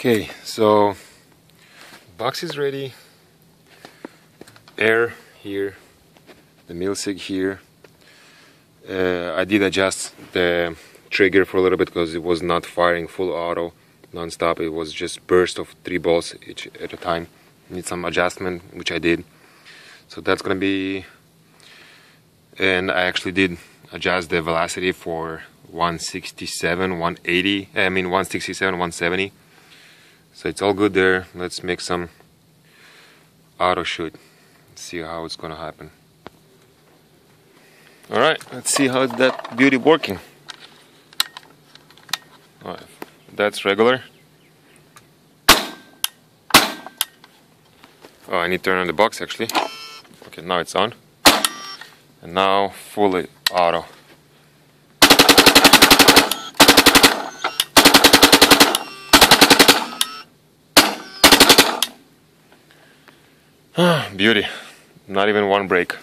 Okay, so box is ready. Air here, the Milsig here. I did adjust the trigger for a little bit because it was not firing full auto non-stop. It was just burst of 3 balls each at a time. Need some adjustment, which I did. So that's gonna be, and I actually did adjust the velocity for 167, 180, 170. So it's all good there. Let's make some auto shoot. See how it's gonna happen. Alright, let's see how that beauty working. Alright, that's regular. Oh, I need to turn on the box actually. Okay, now it's on. And now fully auto. Beauty. Not even one break.